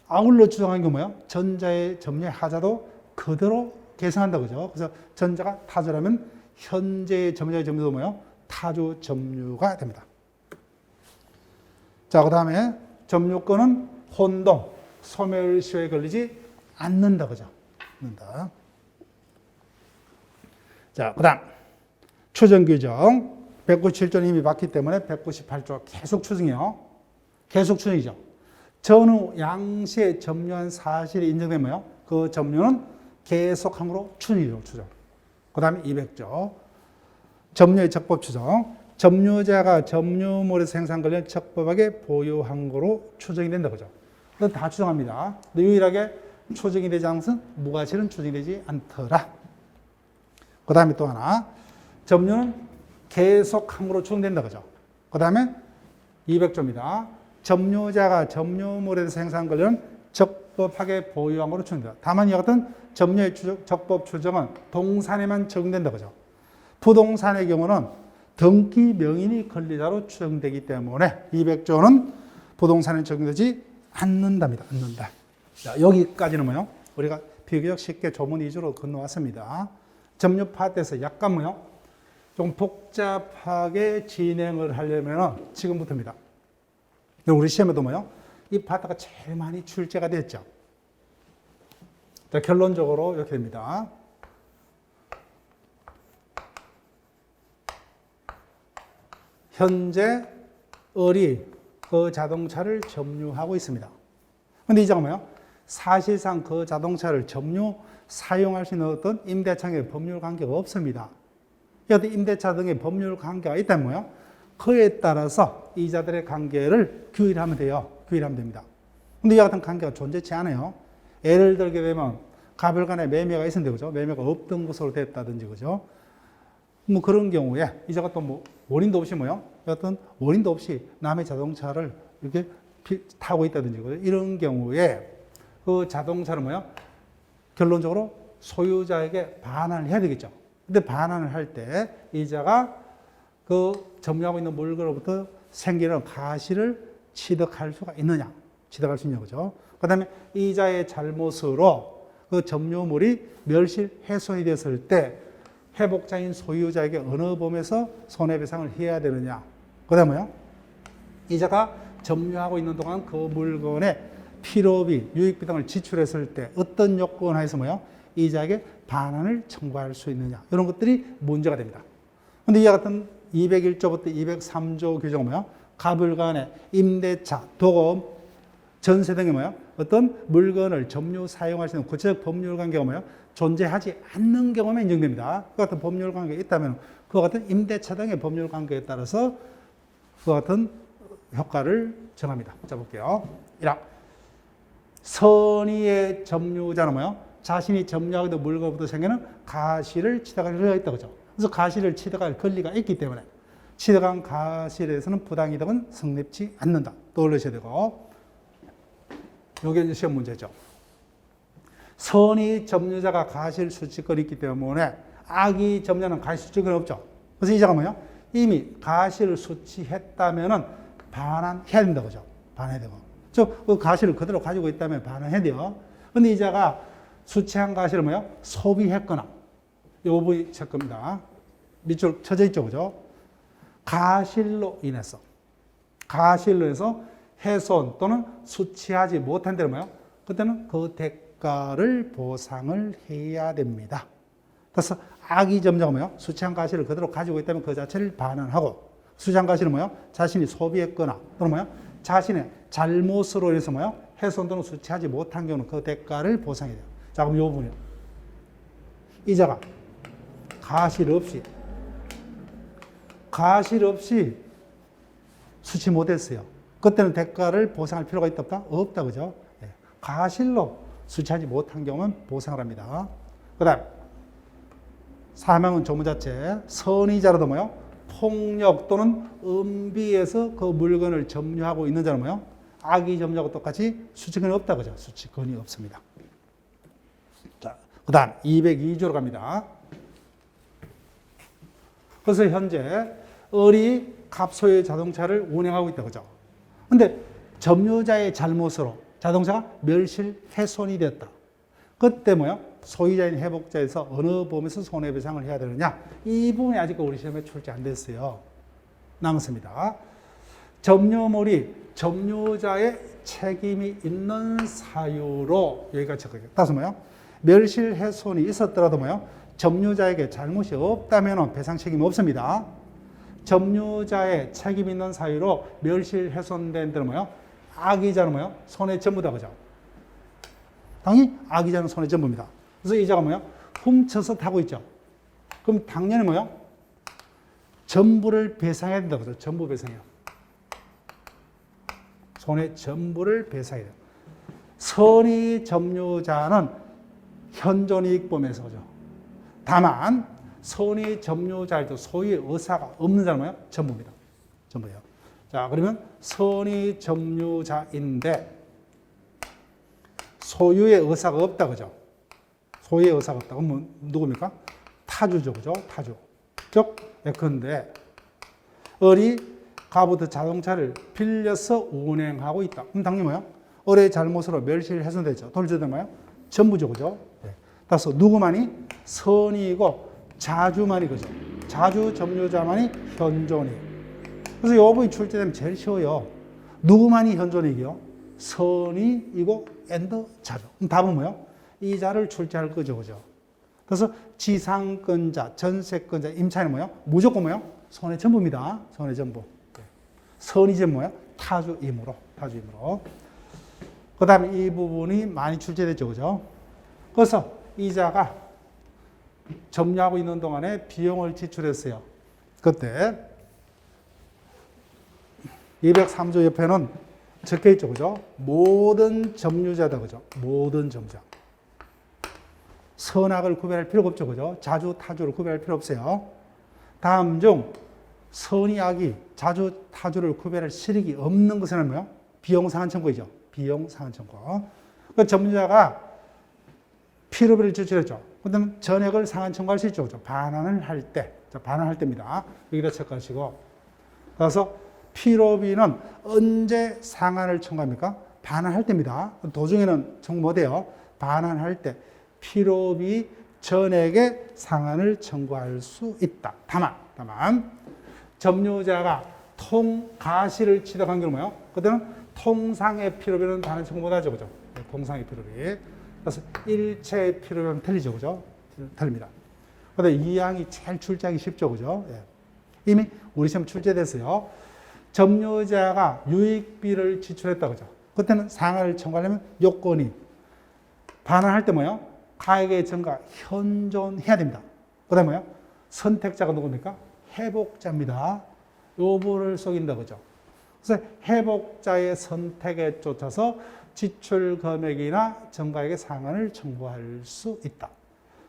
아울러 주장한 경우 뭐요? 전자의 점유의 하자도 그대로 계승한다 그죠? 그래서 전자가 타주라면 현재의 점유자의 점유도 뭐요? 타주 점유가 됩니다. 자, 그 다음에 점유권은 혼동, 소멸시효에 걸리지 않는다 그죠? 않는다. 자, 그 다음 추정 규정 197조는 이미 봤기 때문에 198조 계속 추정이요. 계속 추정이죠. 전후 양시에 점유한 사실이 인정되면 그 점유는 계속함으로 추정이죠. 추정. 그 다음에 200조 점유의 적법 추정. 점유자가 점유물에서 생산 관련 적법하게 보유한 거로 추정이 된다 그죠. 다 추정합니다. 근데 유일하게 추정이 되지 않은 것은 무과실은 추정이 되지 않더라. 그 다음에 또 하나 점유는 계속함으로 추정된다 그죠. 그 다음에 200조입니다. 점유자가 점유물에서 생산 관련 적법하게 보유한 거로 추정된다. 다만 이와 같은 점유의 적법 추정은 동산에만 적용된다 그죠. 부동산의 경우는 등기 명인이 권리자로 추정되기 때문에 200조는 부동산에 적용되지 않는답니다. 않는다. 자, 여기까지는 뭐요? 우리가 비교적 쉽게 조문 위주로 건너왔습니다. 점유 파트에서 약간 뭐요? 좀 복잡하게 진행을 하려면 지금부터입니다. 우리 시험에도 뭐요? 이 파트가 제일 많이 출제가 됐죠. 자, 결론적으로 이렇게 됩니다. 현재 을이 그 자동차를 점유하고 있습니다. 근데 이자가 뭐예요? 사실상 그 자동차를 점유 사용할 수 있는 어떤 임대차의 법률 관계가 없습니다. 어떤 임대차 등의 법률 관계가 있다면 뭐예요? 그에 따라서 이자들의 관계를 규율하면 돼요. 규율하면 됩니다. 근데 이와 같은 관계가 존재치 않아요. 예를 들게 되면 갑을 간에 매매가 있었는데 그죠? 매매가 없던 것으로 됐다든지 그죠? 뭐 그런 경우에 이자가 또 뭐 원인도 없이 뭐요? 어떤 원인도 없이 남의 자동차를 이렇게 타고 있다든지 그죠? 이런 경우에 그 자동차를 뭐요? 결론적으로 소유자에게 반환을 해야 되겠죠. 근데 반환을 할 때 이자가 그 점유하고 있는 물건으로부터 생기는 가시를 취득할 수가 있느냐? 취득할 수 있냐 그죠? 그다음에 이자의 잘못으로 그 점유물이 멸실 훼손이 됐을 때 회복자인 소유자에게 어느 범위에서 손해배상을 해야 되느냐. 그 다음에요. 이자가 점유하고 있는 동안 그 물건의 필요비, 유익비 등을 지출했을 때 어떤 요건 하에서 뭐요? 이자에게 반환을 청구할 수 있느냐. 이런 것들이 문제가 됩니다. 그런데 이와 같은 201조부터 203조 규정은 뭐요? 갑을 간에 임대차, 도금, 전세 등의 뭐요? 어떤 물건을 점유 사용할 수 있는 구체적 법률 관계가 뭐요? 존재하지 않는 경우에 인정됩니다. 그 같은 법률 관계가 있다면 그와 같은 임대차 등의 법률 관계에 따라서 그와 같은 효과를 정합니다. 자, 볼게요. 1학. 선의의 점유자는 뭐요? 자신이 점유하고 있는 물건부터 생기는 가시를 취득할 권리가 있다. 그죠? 그래서 가시를 취득할 권리가 있기 때문에 취득한 가시에서는 부당이득은 성립치 않는다. 떠올리셔야 되고. 이게 이제 시험 문제죠. 선의 점유자가 가실 수취권이 있기 때문에 악의 점유자는 가실 수취권이 없죠. 그래서 이자가 뭐예요? 이미 가시를 수취했다면은 반환해야 된다. 그죠? 반환해야 되고. 그 가시를 그대로 가지고 있다면 반환해야 돼요. 근데 이자가 수취한 가시를 뭐예요? 소비했거나, 이 부분이 칠 겁니다. 밑줄 쳐져 있죠. 그죠? 가실로 인해서 훼손 또는 수취하지 못한 데는 뭐예요? 그때는 그 대가를 보상을 해야 됩니다. 그래서 악의 점유자가 뭐예요? 수취한 가시를 그대로 가지고 있다면 그 자체를 반환하고, 수취한 가시는 뭐예요? 자신이 소비했거나 또는 뭐예요? 자신의 잘못으로 인해서 뭐요? 훼손도는 수취하지 못한 경우는 그 대가를 보상해야 돼요. 자, 그럼 이 부분이요. 이자가 가실 없이 수취 못했어요. 그때는 대가를 보상할 필요가 있다 없다? 없다, 그죠? 예. 가실로 수취하지 못한 경우는 보상을 합니다. 그 다음 사망은 조무자체, 선의자로도 뭐요? 폭력 또는 은비에서 그 물건을 점유하고 있는 자는 뭐요? 악의 점유하고 똑같이 수취권이 없다, 그죠? 수취권이 없습니다. 자, 그 다음 202조로 갑니다. 그래서 현재 을이 갑소의 자동차를 운행하고 있다, 그죠? 근데 점유자의 잘못으로 자동차가 멸실 훼손이 되었다. 그때 뭐요? 소유자인 회복자에서 어느 범위에서 손해배상을 해야 되느냐? 이 부분이 아직 우리 시험에 출제 안 됐어요. 남았습니다. 점유물이 점유자의 책임이 있는 사유로 여기까지 적어요. 따라서 뭐요? 멸실 훼손이 있었더라도 뭐요? 점유자에게 잘못이 없다면 배상 책임이 없습니다. 점유자의 책임 있는 사유로 멸실 훼손된 데는 뭐요? 악의자는 뭐요? 손해 전부다, 그죠? 당연히 악의자는 손해 전부입니다. 그래서 이자가 뭐요? 훔쳐서 타고 있죠. 그럼 당연히 뭐요? 전부를 배상해야 된다, 그죠? 전부 배상해요. 손해 전부를 배상해야 돼요. 선의 점유자는 현존이익범에서, 그죠? 다만 선의 점유자도 소유의 의사가 없는 사람은 뭐예요? 전부입니다. 전부예요. 자, 그러면 선의 점유자인데 소유의 의사가 없다, 그죠? 소유의 의사가 없다. 그러면 누굽니까? 타주죠, 그죠? 타주. 즉, 예컨대 을이 가부터 자동차를 빌려서 운행하고 있다. 그럼 당연히 뭐예요? 을의 잘못으로 멸실 훼손되죠. 돌려주면 뭐예요? 전부죠, 그죠? 네. 따라서 누구만이? 선의이고 자주만이, 그죠? 자주 점유자만이 현존이익. 그래서 이 부분이 출제되면 제일 쉬워요. 누구만이 현존이익이요? 선의이고 앤더 자주. 그럼 답은 뭐예요? 이자를 출제할 거죠, 그죠? 그래서 지상권자, 전세권자, 임차인은 뭐예요? 무조건 뭐예요? 손해 전부입니다. 손해 전부. 선의제는 뭐예요? 타주임으로. 그 다음에 이 부분이 많이 출제됐죠, 그죠? 그래서 이자가 점유하고 있는 동안에 비용을 지출했어요. 그때 203조 옆에는 적혀 있죠, 그죠? 모든 점유자다, 그죠? 모든 점유자. 선악을 구별할 필요가 없죠, 그죠? 자주, 타주를 구별할 필요 없어요. 다음 중 선의, 악이 자주, 타주를 구별할 실익이 없는 것은 뭐예요? 비용상한 청구이죠. 비용상한 청구. 그 점유자가 필요비를 지출했죠. 그다음 전액을 상한 청구할 수 있죠, 그죠? 반환을 할 때, 반환할 때입니다. 여기다 체크하시고. 그래서 필요비는 언제 상한을 청구합니까? 반환할 때입니다. 도중에는 청구 못해요. 반환할 때 필요비 전액의 상한을 청구할 수 있다. 다만 점유자가 가시를 취득한 경우 뭐예요? 그때는 통상의 필요비는 반환 청구 못하죠, 그죠? 통상의 필요비. 그래서 일체의 필요비는 틀리죠, 그죠? 틀립니다. 그런데 이 항이 제일 출제하기 쉽죠, 그죠? 예. 이미 우리 시험 출제됐어요. 점유자가 유익비를 지출했다, 그죠? 그때는 상한을 청구하려면 요건이 반환할 때 뭐예요? 가액의 증가 현존해야 됩니다. 그 다음에 뭐예요? 선택자가 누굽니까? 회복자입니다. 요 부분을 속인다, 그죠? 그래서 회복자의 선택에 쫓아서 지출 금액이나 증가액의 상한을 청구할 수 있다.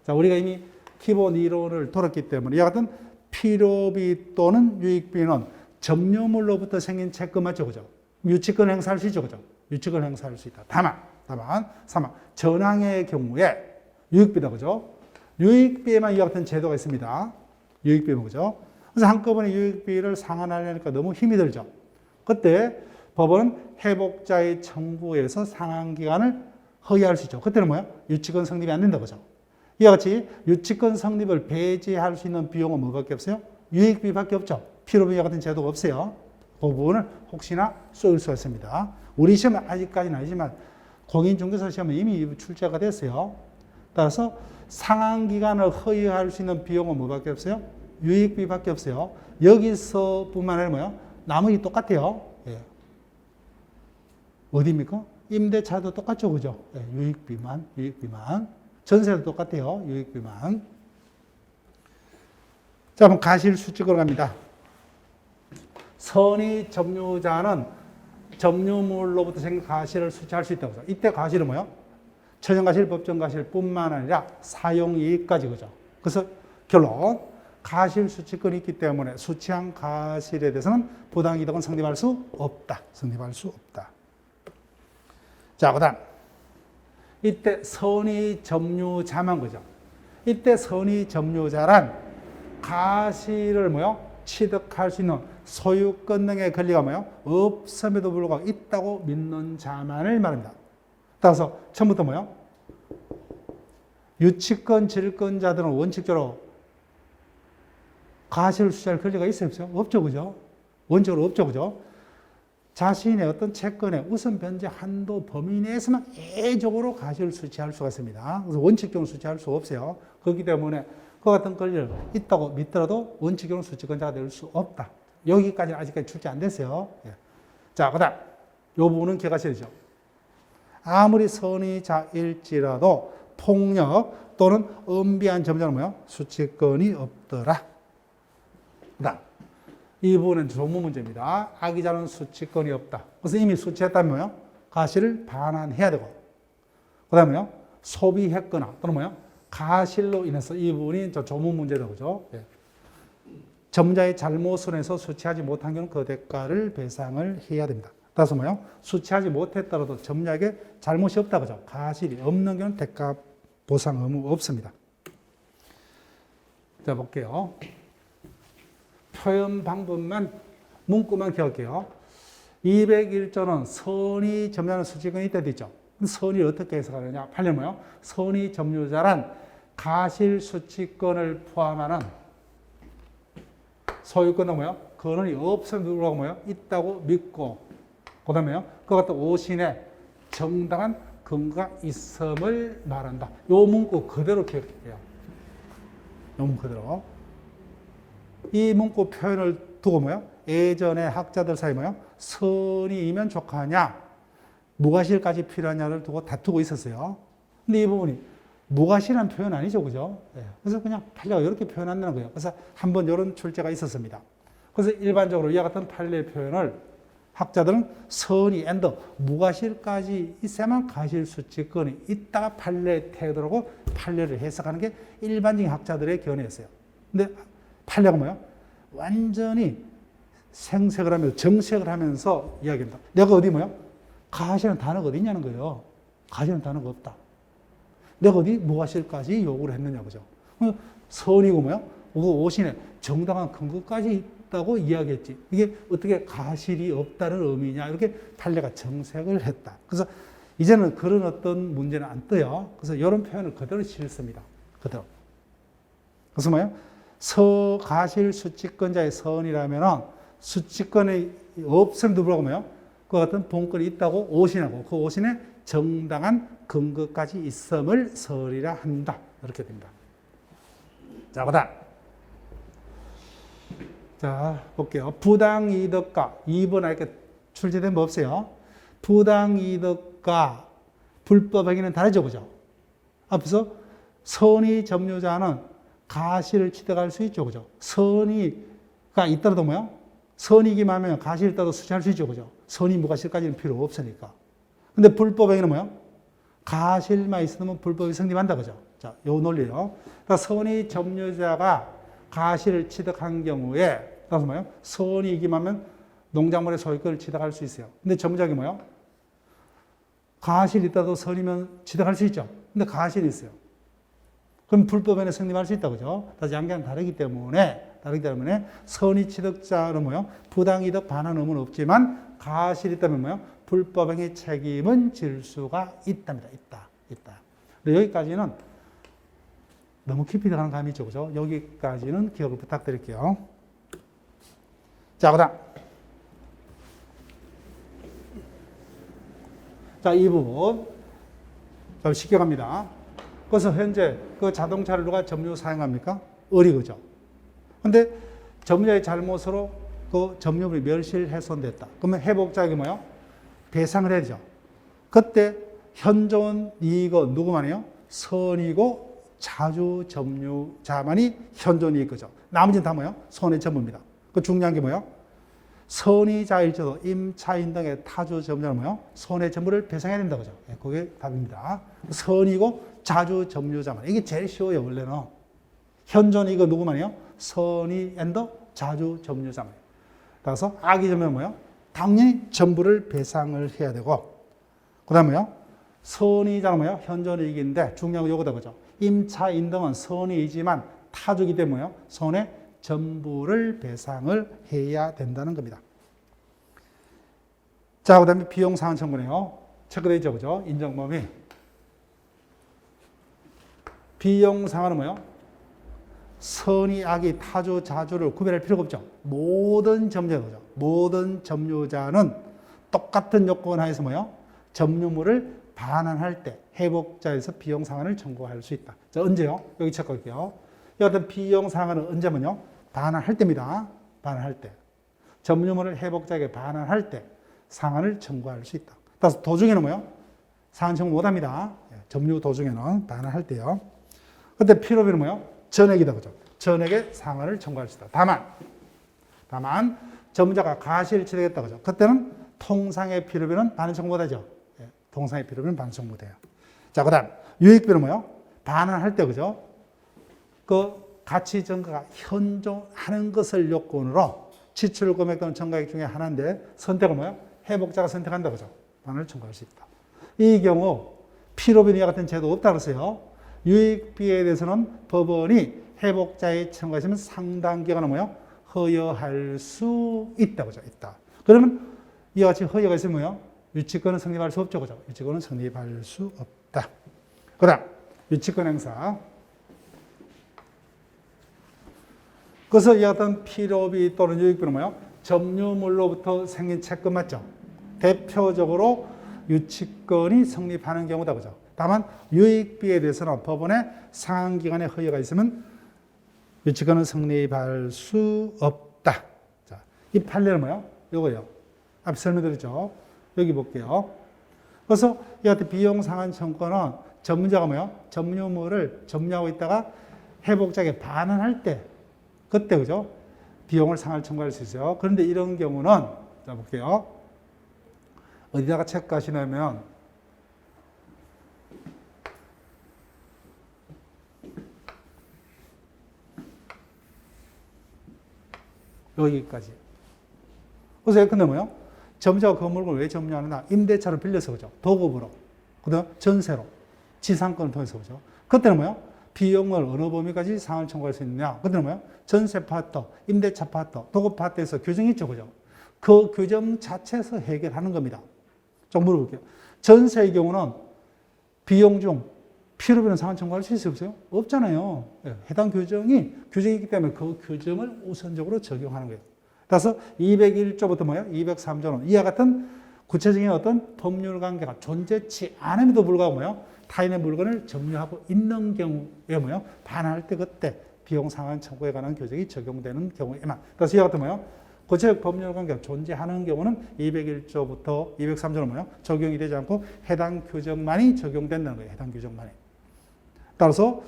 자, 우리가 이미 기본 이론을 돌았기 때문에 이와 같은 필요비 또는 유익비는 점유물로부터 생긴 채권 맞죠, 그죠? 유치권 행사할 수 있죠, 그죠? 유치권 행사할 수 있다. 다만, 전항의 경우에 유익비다, 그죠? 유익비에만 이와 같은 제도가 있습니다. 유익비는 그죠? 그래서 한꺼번에 유익비를 상환하려니까 너무 힘이 들죠. 그때 법원은 회복자의 청구에서 상환 기간을 허위할 수 있죠. 그때는 뭐야? 유치권 성립이 안 된다, 그죠? 이와 같이 유치권 성립을 배제할 수 있는 비용은 뭐밖에 없어요? 유익비밖에 없죠. 필요비와 같은 제도가 없어요. 그 부분을 혹시나 쏠 수가 있습니다. 우리 시험은 아직까지는 아니지만 공인중개사 시험은 이미 출제가 됐어요. 따라서 상환기간을 허위할 수 있는 비용은 뭐밖에 없어요? 유익비밖에 없어요. 여기서 뿐만 아니라 뭐예요? 나머지 똑같아요. 예. 어디입니까? 임대차도 똑같죠, 그죠? 네, 유익 비만, 유익 비만. 전세도 똑같아요, 유익 비만. 자, 그럼 가실수칙으로 갑니다. 선의 점유자는 점유물로부터 생긴 가실을 수취할 수 있다고. 이때 가실은 뭐요? 천연가실, 법정가실뿐만 아니라 사용이익까지, 그죠? 그래서 결론, 가실수취권이 있기 때문에 수취한 가실에 대해서는 부당이득은 성립할 수 없다. 성립할 수 없다. 자, 그 다음. 이때 선의 점유자만, 그죠? 이때 선의 점유자란 가실을 뭐요? 취득할 수 있는 소유권 등의 권리가 뭐요? 없음에도 불구하고 있다고 믿는 자만을 말합니다. 따라서 처음부터 뭐요? 유치권, 질권자들은 원칙적으로 가실을 수취할 권리가 있어요, 없어요? 없죠, 그죠? 원칙으로 없죠, 그죠? 자신의 어떤 채권의 우선 변제 한도 범위 내에서만 예적으로 가실을 수취할 수가 있습니다. 그래서 원칙적으로 수취할 수 없어요. 그렇기 때문에 그 같은 권리를 있다고 믿더라도 원칙적으로 수취권자가 될 수 없다. 여기까지는 아직까지 출제 안 됐어요. 예. 자, 그 다음. 이 부분은 기억하셔야죠. 아무리 선의자일지라도 폭력 또는 은비한 점자는 뭐요? 수취권이 없더라. 그 다음. 이 부분은 조문 문제입니다. 악의자는 수취권이 없다. 그래서 이미 수취했다면 뭐요? 가실을 반환해야 되고. 그 다음에요. 소비했거나 또는 뭐요? 가실로 인해서 이 부분이 조문 문제다. 그죠? 예. 점자의 잘못을 해서 수취하지 못한 경우는 그 대가를 배상을 해야 됩니다. 따라서 뭐요? 수취하지 못했더라도 점자에게 잘못이 없다. 그죠? 가실이 없는 경우는 대가 보상 의무 없습니다. 자, 볼게요. 표현 방법만, 문구만 기억할게요. 201조는 선의 점유자는 수취권이 있다 돼 있죠. 선의를 어떻게 해석하느냐? 판례는 뭐요? 선의 점유자란 가실 수취권을 포함하는 소유권은 뭐요? 근원이 없음에도 불구하고 뭐요? 있다고 믿고, 그 다음에요. 그와 같은 오신에 정당한 근거가 있음을 말한다. 요 문구 그대로 기억해요. 요 문구 그대로. 이 문구 표현을 두고 뭐요? 예전에 학자들 사이 뭐요? 선의이면 족하냐, 무가실까지 필요하냐를 두고 다투고 있었어요. 근데 이 부분이 무가실한 표현 아니죠, 그죠? 네. 그래서 그냥 판례가 이렇게 표현한다는 거예요. 그래서 한번 이런 출제가 있었습니다. 그래서 일반적으로 이와 같은 판례 표현을 학자들은 선의 앤드 무가실까지 있어야만 가실수취권이 있다가 판례 태도라고 판례를 해석하는 게 일반적인 학자들의 견해였어요. 근데 판례가 뭐예요? 완전히 생색을 하면서 정색을 하면서 이야기합니다. 내가 어디 뭐야? 가실은 단어가 어디 있냐는 거예요. 가실은 단어가 없다. 내가 어디 무가실까지 요구를 했느냐, 그죠? 선이고 뭐야? 오신에 정당한 근거까지 있다고 이야기했지. 이게 어떻게 가실이 없다는 의미냐, 이렇게 판례가 정색을 했다. 그래서 이제는 그런 어떤 문제는 안 떠요. 그래서 이런 표현을 그대로 실습니다. 그대로. 그래서 뭐예요? 가실 수취권자의 선이라면 수취권이 없음에도 불구하고 뭐예요? 그 같은 본권이 있다고 오신하고 그 오신에 정당한 근거까지 있음을 설이라 한다. 이렇게 됩니다. 자, 그 다음. 자, 볼게요. 부당이득과 2번 이렇게 출제된 법 없어요. 부당이득과 불법행위는 다르죠, 그죠? 앞서 선의 점유자는 가실을 취득할 수 있죠, 그죠? 선의가 있더라도 뭐요? 선의기만 하면 가실을 따도 수취할 수 있죠, 그죠? 선의 무가실까지는 필요 없으니까. 근데 불법행위는 뭐요? 가실만 있으면 불법이 성립한다, 그죠? 자, 요 논리요. 그러니까 선의 점유자가 가실을 취득한 경우에, 따라서 뭐요? 선의기만 하면 농작물의 소유권을 취득할 수 있어요. 근데 점유자가 뭐요? 가실이 있다도 선이면 취득할 수 있죠. 근데 가실이 있어요. 그럼 불법에는 성립할 수 있다, 그죠? 다시 양자는 다르기 때문에 선의 취득자는 뭐요? 부당이득 반환 의무는 없지만 가실이 있다면 뭐요? 불법행위 책임은 질 수가 있답니다. 있다. 근데 여기까지는 너무 깊이 들어가는 감이 있죠, 그죠? 여기까지는 기억을 부탁드릴게요. 자, 그 다음. 자, 이 부분. 좀 쉽게 갑니다. 그래서 현재 그 자동차를 누가 점유 사용합니까? 을이, 그죠? 근데 점유자의 잘못으로 그 점유물이 멸실 훼손됐다. 그러면 회복자에게 뭐요? 배상을 해야 되죠. 그때 현존 이익은 누구만이요? 선이고 자주점유자만이 현존 이익이죠. 나머지는 다 뭐예요? 손해 전부입니다. 그 중요한 게 뭐예요? 선의자일지도 임차인 등의 타주점유자는 뭐예요? 손해 전부를 배상해야 된다고 하죠. 그게 답입니다. 선이고 자주점유자만. 이게 제일 쉬워요, 원래는. 현존 이익은 누구만이요? 선의 앤더 자주점유자만. 따라서 악의점유는 뭐예요? 당연히 전부를 배상을 해야 되고, 그 다음에 뭐예요? 선의자는 뭐예요? 현존 이익인데 중요한 건 요거다 그죠? 임차인 등은 선의이지만 타주기 때문에 손해 전부를 배상을 해야 된다는 겁니다. 자, 그 다음에 비용상환 청구네요. 체크되어 있죠, 그죠? 인정범위. 비용상환은 뭐예요? 선의, 악의, 타주, 자주를 구별할 필요가 없죠. 모든 점유자죠. 모든 점유자는 똑같은 요건 하에서 뭐예요? 점유물을 반환할 때 회복자에서 비용상환을 청구할 수 있다. 자, 언제요? 여기 체크할게요. 이 같은 비용상환은 언제면요? 반환할 때입니다. 반환할 때. 점유물을 회복자에게 반환할 때 상환을 청구할 수 있다. 따라서 도중에는 뭐예요? 상환 청구 못합니다. 점유 도중에는 반환할 때요. 그때 필요비는 뭐예요? 전액이다. 그죠? 전액의 상환을 청구할 수 있다. 다만 점유자가 가실치되겠다. 그죠? 그때는 통상의 필요비는 반환 청구 못하죠. 통상의 필요비는 반환 청구 못해요. 자, 그 다음 유익비는 뭐예요? 반환할 때, 그죠? 그 가치 증가가 현존하는 것을 요건으로 지출 금액 또는 전가액 중에 하나인데 선택은 뭐예요? 회복자가 선택한다. 그죠? 반환을 청구할 수 있다. 이 경우 필요비와 같은 제도 없다 그랬어요. 유익비에 대해서는 법원이 회복자의 청구하시면 상당 기간은 뭐예요? 허여할 수 있다. 그죠? 있다. 그러면 이와 같이 허여가 있으면 뭐예요? 유치권은 성립할 수 없죠. 그죠? 유치권은 성립할 수 없다. 그 다음, 유치권 행사. 그래서 이 같은 필요비 또는 유익비는 뭐예요? 점유물로부터 생긴 채권 맞죠? 대표적으로 유치권이 성립하는 경우다. 그죠? 다만 유익비에 대해서는 법원의 상한기간의 허여가 있으면 유치권은 성립할 수 없다. 자, 이 판례는 뭐예요? 요거요. 앞에 설명드렸죠? 여기 볼게요. 그래서 이 같은 비용상환 청구는 점유자가 뭐예요? 점유물을 점유하고 있다가 회복자에게 반환할 때 그때 그죠? 비용을 상환 청구할 수 있어요. 그런데 이런 경우는 자 볼게요. 어디다가 체크하시냐면 여기까지. 그래서 근데 뭐요? 점유자가 그 물건을 왜 점유하느냐? 임대차를 빌려서 그죠? 도급으로. 그다음 전세로. 지상권을 통해서 그죠? 그때는 뭐요? 비용을 어느 범위까지 상환을 청구할 수 있느냐? 그때는 뭐요? 전세 파트, 임대차 파트, 도급 파트에서 규정이 있죠, 그죠? 그 규정 자체에서 해결하는 겁니다. 좀 물어볼게요. 전세의 경우는 비용 중 필요비는 상환 청구할 수 있어요, 없어요? 없잖아요. 해당 규정이 있기 때문에 그 규정을 우선적으로 적용하는 거예요. 따라서 201조부터 뭐예요? 203조는 이와 같은 구체적인 어떤 법률 관계가 존재치 않음에도 불구하고 뭐예요? 타인의 물건을 점유하고 있는 경우에 뭐예요? 반환할 때 그때 비용 상환 청구에 관한 규정이 적용되는 경우에만. 그래서 이와 같은 뭐예요? 구체적 법률 관계가 존재하는 경우는 201조부터 203조는 뭐예요? 적용이 되지 않고 해당 규정만이 적용된다는 거예요. 해당 규정만이. 따라서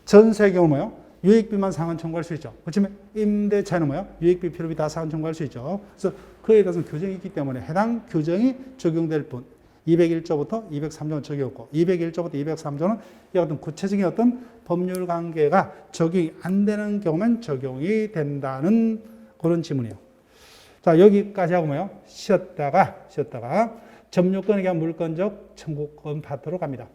전세의 경우 뭐예요? 유익비만 상환 청구할 수 있죠. 그렇지만 임대차는 뭐예요? 유익비, 필요비 다 상환 청구할 수 있죠. 그래서 그에 대해서는 규정이 있기 때문에 해당 규정이 적용될 뿐 201조부터 203조는 적용했고 201조부터 203조는 이와 같은 구체적인 어떤 법률 관계가 적용이 안 되는 경우만 적용이 된다는 그런 지문이에요. 자, 여기까지 하고 뭐예요? 쉬었다가 점유권에 대한 물권적 청구권 파트로 갑니다.